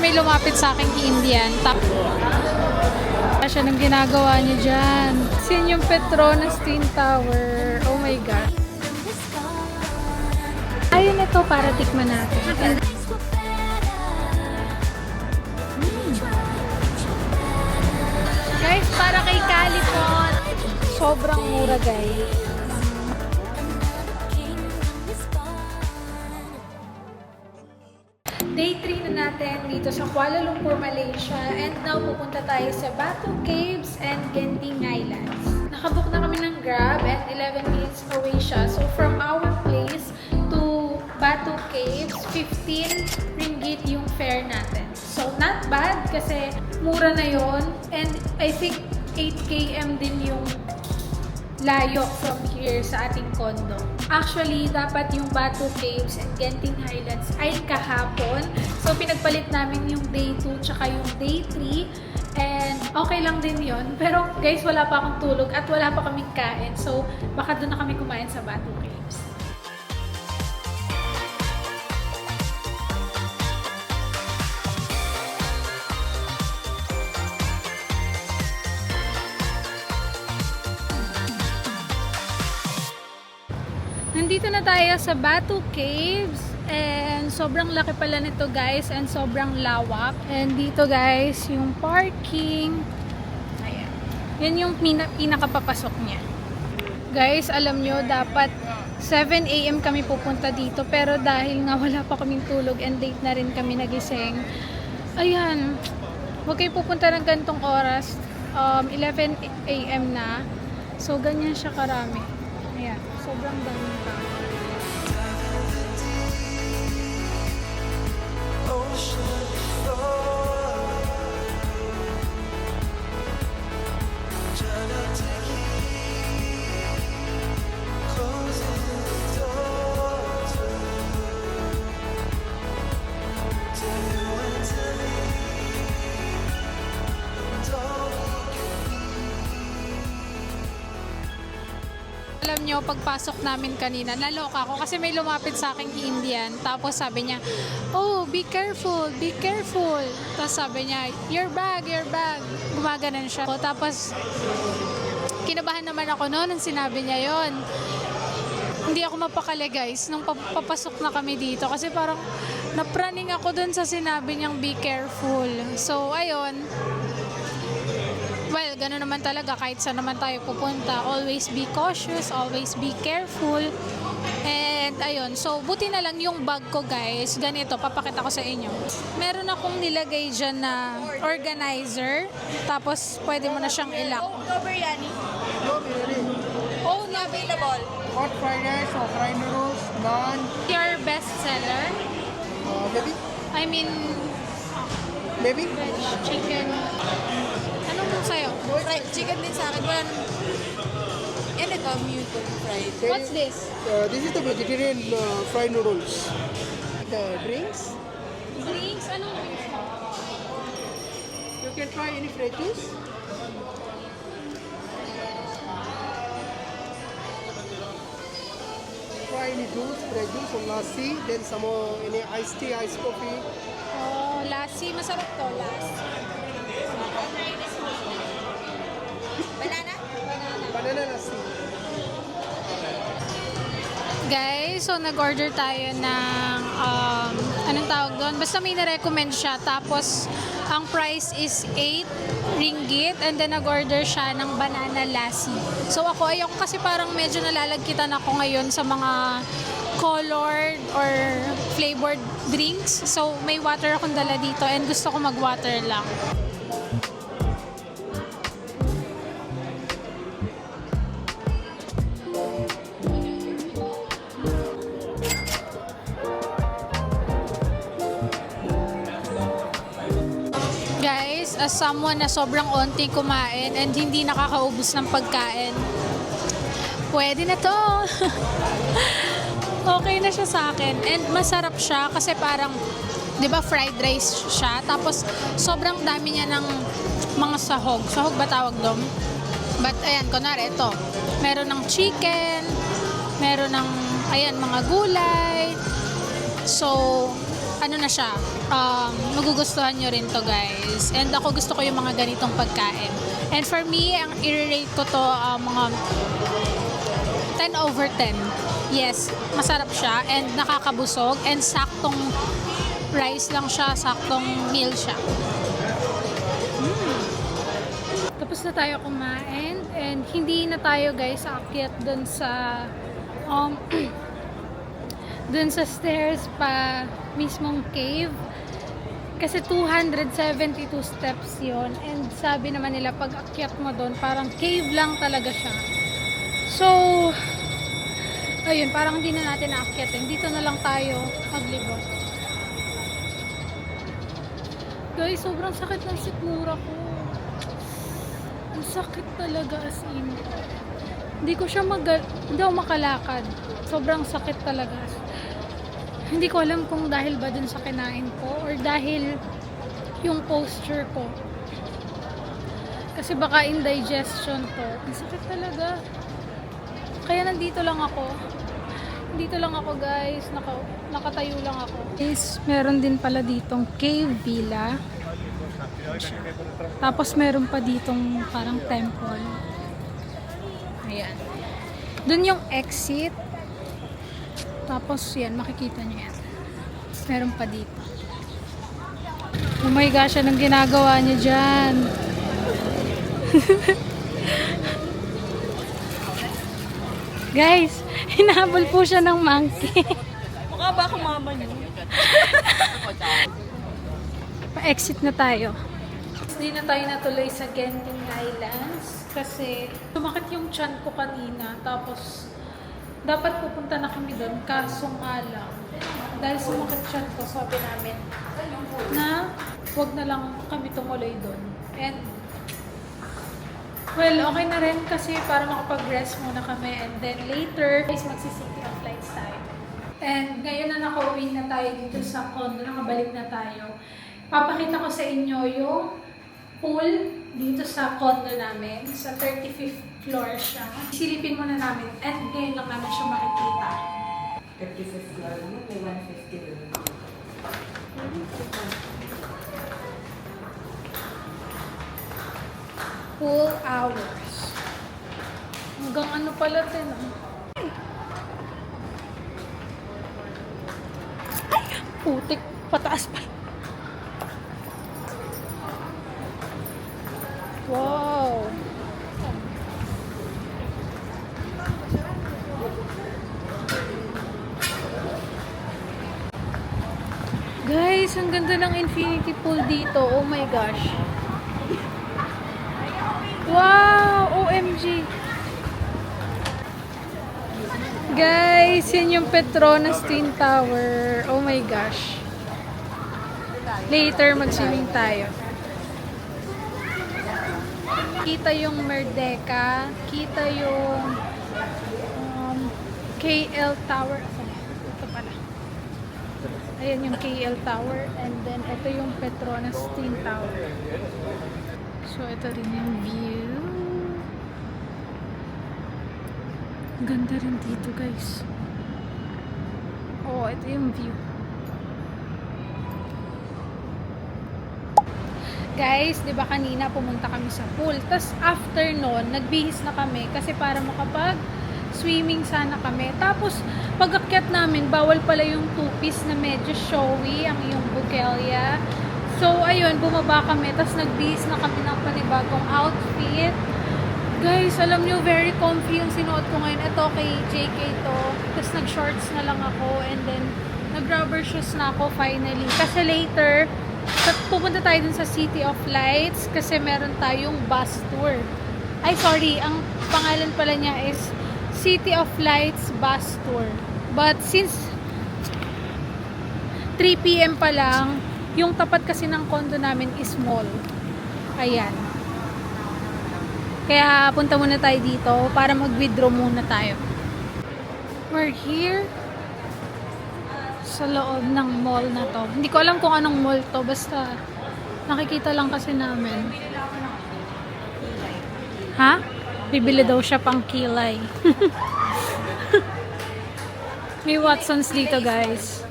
may lumapit sa aking Indian. Siya nang ginagawa niya dyan. Sin yung Petronas Twin Tower. Oh my God. Ayun ito para tikman natin. Guys, para kay Calipot. Sobrang mura, guys. Day 3 na natin dito sa Kuala Lumpur, Malaysia. And now, pupunta tayo sa Batu Caves and Genting Highlands. Nakabook na kami ng Grab and 11 minutes away siya. So, from our place to Batu Caves, 15 ringgit yung fare natin. So, not bad kasi mura na yon. And I think 8 km din yung layo from here sa ating condo. Actually, dapat yung Batu Caves and Genting Highlands ay kahapon. So, pinagpalit namin yung day 2 tsaka yung day 3. And okay lang din yon. Pero guys, wala pa akong tulog at wala pa kaming kain. So, baka doon na kami kumain sa Batu Caves. Nandito na tayo sa Batu Caves and sobrang laki pala nito guys and sobrang lawak. And dito guys, yung parking. Ayan. Yan yung pinakapapasok niya. Guys, alam nyo, dapat 7 AM kami pupunta dito pero dahil nga wala pa kaming tulog and late na rin kami nagising. Ayan. Huwag kayo pupunta ng gantong oras. 11 AM na. So, ganyan siya karami. Ayan. Sobrang daming tao. Alam nyo, pagpasok namin kanina, naloka ako kasi may lumapit sa aking Indian. Tapos sabi niya, oh, be careful, be careful. Tapos sabi niya, your bag, your bag. Gumaganan siya. Tapos, kinabahan naman ako noon nang sinabi niya yon. Hindi ako mapakali guys, nung papasok na kami dito. Kasi parang napraning ako dun sa sinabi niyang be careful. So, ayun. Well, gano'n naman talaga kahit saan naman tayo pupunta. Always be cautious, always be careful. And ayun, so buti na lang yung bag ko guys. Ganito, papakita ko sa inyo. Meron akong nilagay dyan na organizer. Tapos pwede mo na siyang ilak. No biryani? No biryani. Oh, no available. Hot fried rice or fried noodles, naan, Your best seller? maybe? I mean, Maybe? veg, chicken. Anong sa'yo? Fried chicken din sa akin. Wala nang... Yan ito, mute fried. What's this? This is the vegetarian fried noodles. The drinks, Drinks? Anong drinks? you can try any fresh juice. Try any juice, fresh juice or lassi, then some more any iced tea, iced coffee. Oh, lassi. Masarap to, lassi. Banana? Banana lassi. Guys, so nag-order tayo ng anong tawag doon? Basta may na-recommend siya. Tapos, ang price is 8 ringgit and then nag-order siya ng banana lassi. So ako, ayoko kasi parang medyo nalalagkitan ako ngayon sa mga colored or flavored drinks. So, may water akong dala dito and gusto ko mag-water lang. Guys, as someone na sobrang onti kumain and hindi nakakaubos ng pagkain, pwede na to. Okay na siya sa akin. And masarap siya kasi parang, di ba, fried rice siya. Tapos, sobrang dami niya ng mga sahog. Sahog ba tawag doon? But, ayan, kunwari, ito. Meron ng chicken, meron ng, ayan, mga gulay. So, ano na siya? magugustuhan nyo rin to guys. And ako gusto ko yung mga ganitong pagkain. And for me, ang i-rate ko to mga 10 over 10. Yes, masarap siya and nakakabusog and saktong rice lang siya, saktong meal siya. Tapos na tayo kumain and hindi na tayo guys aakyat dun sa dun sa stairs pa mismong cave. Kasi 272 steps yon and sabi naman nila pag akyat mo doon parang cave lang talaga siya. So ayun, parang hindi na natin aakyatin. Dito na lang tayo maglibot. Guys, sobrang sakit ng sikmura ko. Ang sakit talaga as in. Hindi ako makalakad. Sobrang sakit talaga. Hindi ko alam kung dahil ba dun sa kinain ko or dahil yung posture ko. Kasi baka indigestion to. Ang sakit talaga. Kaya nandito lang ako. Dito lang ako guys. Nakatayo lang ako. Guys, meron din pala ditong cave villa. Tapos meron pa ditong parang temple. Ayan. Dun yung exit. Tapos yan, makikita nyo yan. Meron pa dito. Oh my gosh, anong ginagawa niya dyan? Guys, hinabol po siya ng monkey. Mukha ba akong mama niyo? Pa-exit na tayo. Hindi na tayo natuloy sa Genting Islands kasi sumakit yung tiyan ko kanina. Tapos dapat pupunta na kami doon, kaso nga lang. Dahil sumakit tiyan ko, sabi namin na wag na lang kami tumuloy doon. And well, okay na rin kasi para makapag-rest muna kami. And then later, guys, magsi-city of lights tayo. And ngayon na nakauwi na tayo dito sa condo, nakabalik na tayo. Papakita ko sa inyo yung pool dito sa condo namin. Sa 35th floor siya. Silipin muna namin. And ngayon lang namin siya makikita. 35th floor naman, may 150 doon. Pool hours. Hanggang ano pala din. Ay! Putik. Pataas pa. Wow! Guys, ang ganda ng infinity pool dito. Oh my gosh. Wow! OMG! Guys, yun yung Petronas Twin Tower. Oh my gosh. Later, mag-swimming tayo. Kita yung Merdeka. Kita yung KL Tower. Ito pala. Ayan yung KL Tower. And then, ito yung Petronas Twin Tower. So, ito rin yung view. Ganda rin dito, guys. Oh, ito yung view. Guys, di ba kanina pumunta kami sa pool. Tapos, after nun, nagbihis na kami kasi para makapag-swimming sana kami. Tapos, pag-akyat namin, bawal pala yung two-piece na medyo showy, ang yung bukelya. So, ayun, bumaba kami. Tapos, nagbihis na kami ng panibagong outfit. Guys, alam nyo, very comfy yung sinuot ko ngayon. Ito kay JK to. Tapos, nag-shorts na lang ako. And then, nag-rubber shoes na ako finally. Kasi later, pupunta tayo dun sa City of Lights kasi meron tayong bus tour. Ay, sorry. Ang pangalan pala niya is City of Lights Bus Tour. But since 3 PM pa lang, yung tapat kasi ng condo namin is mall. Ayan. Kaya punta muna tayo dito para mag-withdraw muna tayo. We're here sa loob ng mall na to. Hindi ko alam kung anong mall to. Basta nakikita lang kasi namin. Ha? Bibili daw siya pang kilay. May Watsons dito, guys.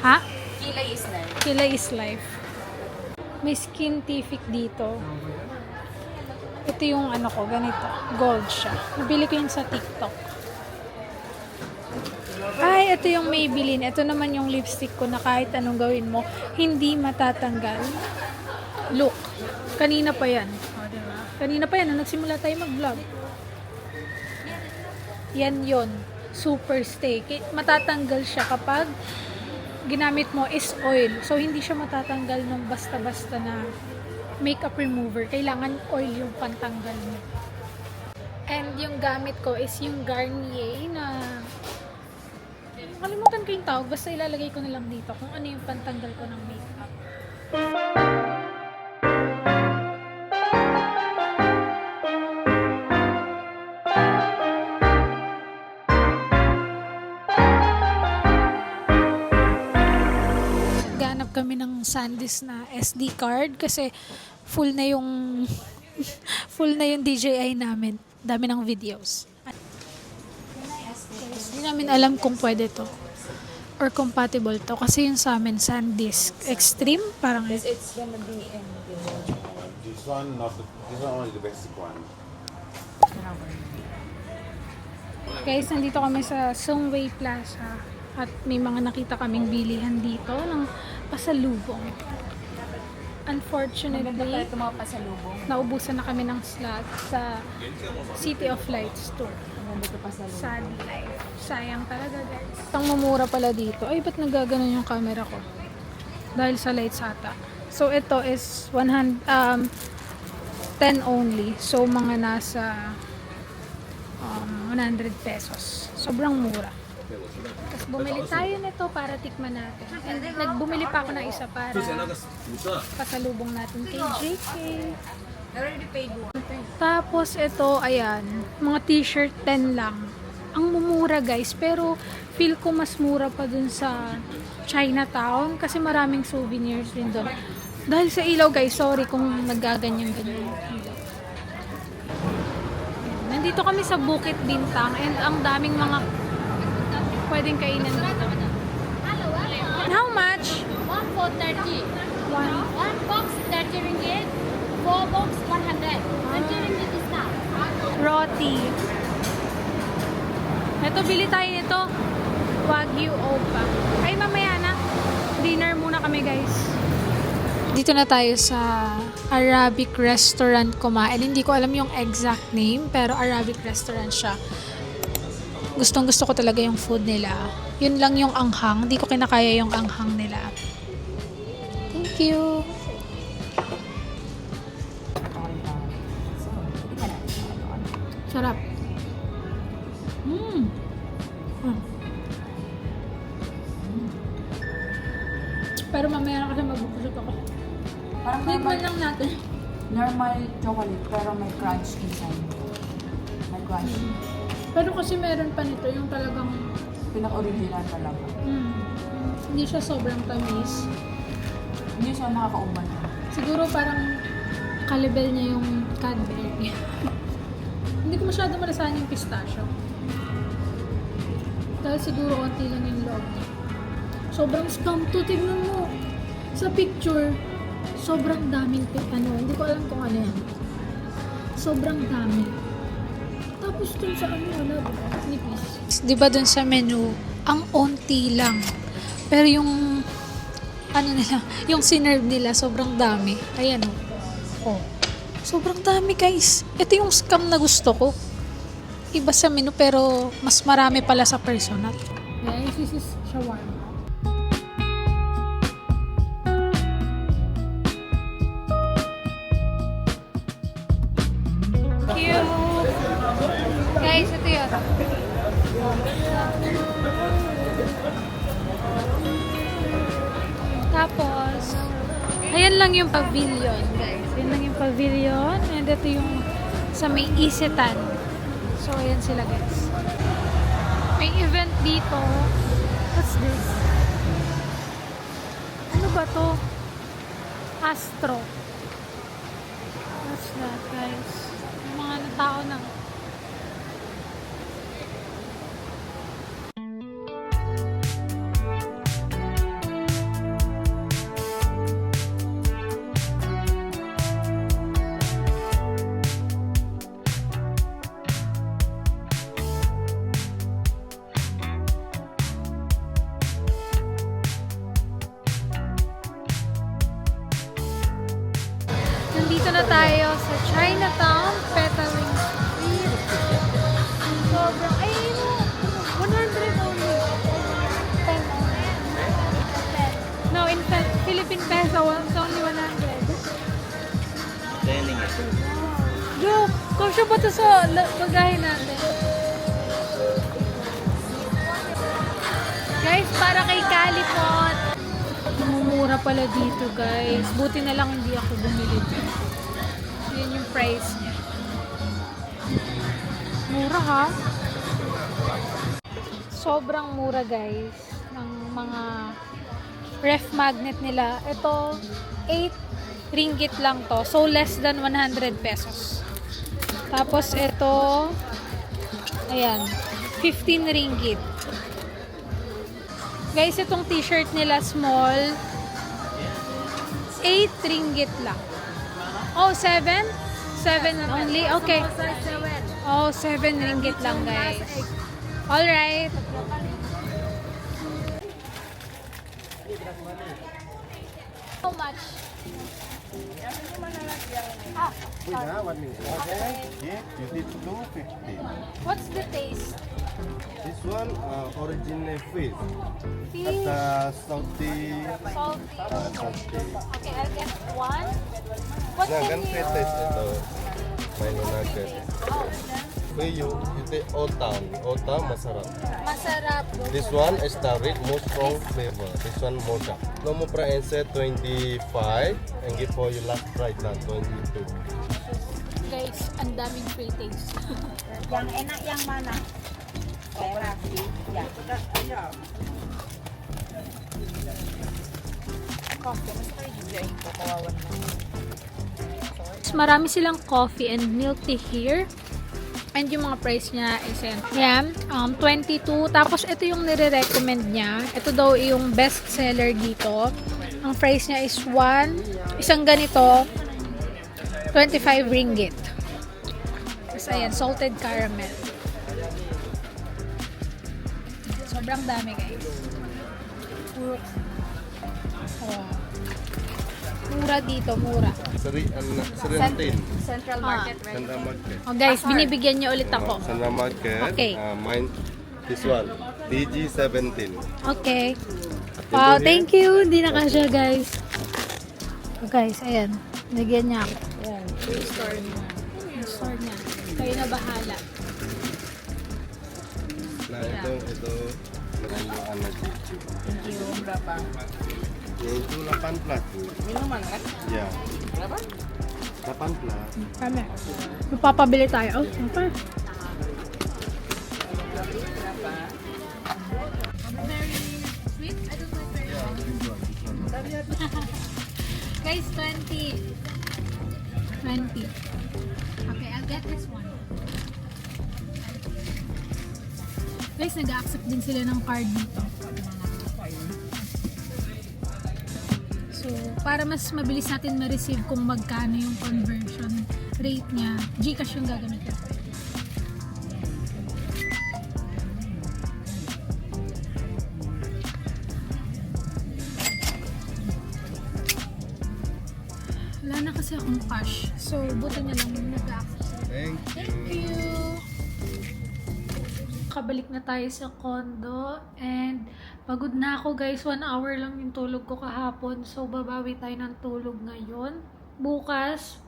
Ha? Kilay is nice. Kilay is life. May Skintific dito. Ito yung ano ko, ganito. Gold siya. Nabili ko yun sa TikTok. Ay, ito yung Maybelline. Ito naman yung lipstick ko na kahit anong gawin mo, hindi matatanggal. Look. Kanina pa yan. O, diba? Kanina pa yan. Nung nagsimula tayo mag-vlog. Yan yon. Super stay. Matatanggal siya kapag ginamit mo is oil. So, hindi siya matatanggal ng basta-basta na makeup remover. Kailangan oil yung pantanggal mo. And yung gamit ko is yung Garnier na kalimutan ko yung tawag. Basta ilalagay ko na lang dito kung ano yung pantanggal ko ng makeup. Ganap kami ng SanDisk na SD card kasi full na yung DJI namin. Dami ng videos. Hindi namin alam kung pwede to or compatible to kasi yung sa amin SanDisk Extreme parang It's gonna be in the This one, this one only the basic one. guys, nandito kami sa Songway Plaza at may mga nakita kaming bilihan dito ng pasalubong. Unfortunately, Ito mga pasalubong. naubusan na kami ng slot sa City of Lights tour. Nandito pasalubong. Sad life. Sayang talaga guys. Ang mamura pala dito. Ay, ba't nagaganon yung camera ko? Dahil sa lights ata. So, ito is 10 only. So, mga nasa 100 pesos. Sobrang mura. Tapos bumili tayo nito para tikman natin. And nagbumili pa ako ng isa para pasalubong natin kay JK. Already paid one. Tapos ito, ayan, mga t-shirt 10 lang. Ang mumura guys, pero feel ko mas mura pa dun sa Chinatown kasi maraming souvenirs din doon. Dahil sa ilaw guys, sorry kung naggaganyan-ganyan yung ilaw. Nandito kami sa Bukit Bintang and ang daming mga pwedeng kainan dito. How much? 1 for 30. One. 1 box 30 ringgit. 4 box 100. 20 ringgit discount. Roti. Ito, bili tayo nito. Wagyu Opa. Ay, mamaya na. Dinner muna kami, guys. Dito na tayo sa Arabic restaurant kumain. Hindi ko alam yung exact name, pero Arabic restaurant siya. Gustong gusto ko talaga yung food nila. Yun lang yung anghang. Hindi ko kinakaya yung anghang nila. Thank you. Sarap. Mm. Mm. Pero mamaya na kasi magbubusog ako. Parang Tikman lang natin. normal chocolate pero may crunch inside. May crunch. Pero kasi meron pa nito yung talagang Pinaka-original talaga. hindi siya sobrang tamis. Hindi siya nakakauban. Siguro parang kalibel niya yung Cadbury. Hindi ko masyado malasahan yung pistachio. Dahil siguro konti lang yung loob niya. Sobrang scam to. Tignan mo. Sa picture, sobrang daming hindi ko alam kung ano yan. Sobrang dami. Tapos dun sa wala ba? Nipis. Diba dun sa menu, ang onti lang. Pero yung yung sinerve nila, sobrang dami. Ayan oh. Sobrang dami guys. Ito yung scam na gusto ko. Iba sa menu pero mas marami pala sa personal. Guys, this is shawarma. Guys, ito yun. Tapos, ayan lang yung pavilion, guys. Ayan lang yung pavilion. And ito yung sa may Isetan. So, ayan sila, guys. May event dito. What's this? Ano ba to? Astro. What's that, guys? Yung mga tao na. tayo sa Chinatown, Petaling Street. Sobrang, ay, 100 only. No, in fact, Philippine peso, it's only 100. Joke! Kasya ba ito sa bagahe natin? Guys, para kay Kalipot. Mumura pala dito, guys. Buti na lang hindi ako bumili dito. Yan yung price niya. Mura, ha? Sobrang mura, guys, ng mga ref magnet nila. Ito, 8 ringgit lang to. So, less than 100 pesos. Tapos, ito, ayan, 15 ringgit. Guys, itong t-shirt nila small, 8 ringgit lang. Oh, 7? 7 only? Okay. Oh, 7 ringgit lang, guys. Alright. How much? You did 250. What's the taste? This one original fish. Fish, Salty. salty. Salty. Okay, I'll get one. What can you... taste ito. May nugget. You take otam. Otam masarap. Masarap. This one is the red, most strong flavor. This one more dark. No more price 25 and give for you last price na 22. Guys, ang daming free taste. Yang enak yang mana? Ya. Marami silang coffee and milk tea here. And yung mga price niya is yan, 22. Tapos ito yung nire-recommend niya. Ito daw yung best seller dito. Ang price niya is isang ganito, 25 ringgit. Tapos ayan, salted caramel. Sobrang dami, guys. Puro. Oh. Mura dito, mura. Serentin. Central Market, right? Sandra Market. Oh, guys, binibigyan niyo ulit ako. Sandra Market. Okay. Mine, this one. DG17. Okay. Wow, thank you. Hindi na kasya, guys. So, guys, ayan. Nagyan niya ako. Ayan. Yung store niya. Kayo na bahala. Na ito. Naguluan na dito. Thank you. Berapa? Itu 18. Minuman kan? Ya. Berapa? 18. Kami. Magpapabili tayo. Oh, okay. Berapa? Very sweet. I don't like very Guys, 20. 20. Okay, I'll get this one. Guys, nag-accept din sila ng card dito. So, para mas mabilis natin ma-receive kung magkano yung conversion rate niya, GCash yung gagamitin. Wala na kasi akong cash. So, buta niya lang yung nag-access. Thank Thank you! Kabalik na tayo sa condo and pagod na ako, guys. 1 hour lang yung tulog ko kahapon. So, babawi tayo ng tulog ngayon. Bukas,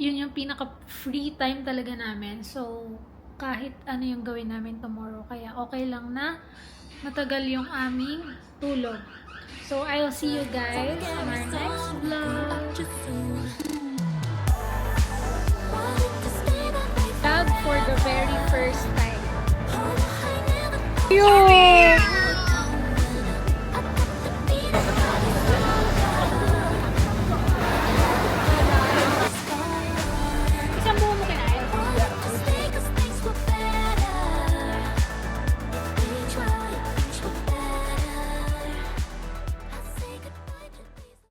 yun yung pinaka-free time talaga namin. So, kahit ano yung gawin namin tomorrow. Kaya okay lang na matagal yung aming tulog. So, I'll see you guys on our next vlog. Vlog for the very first time. Yo!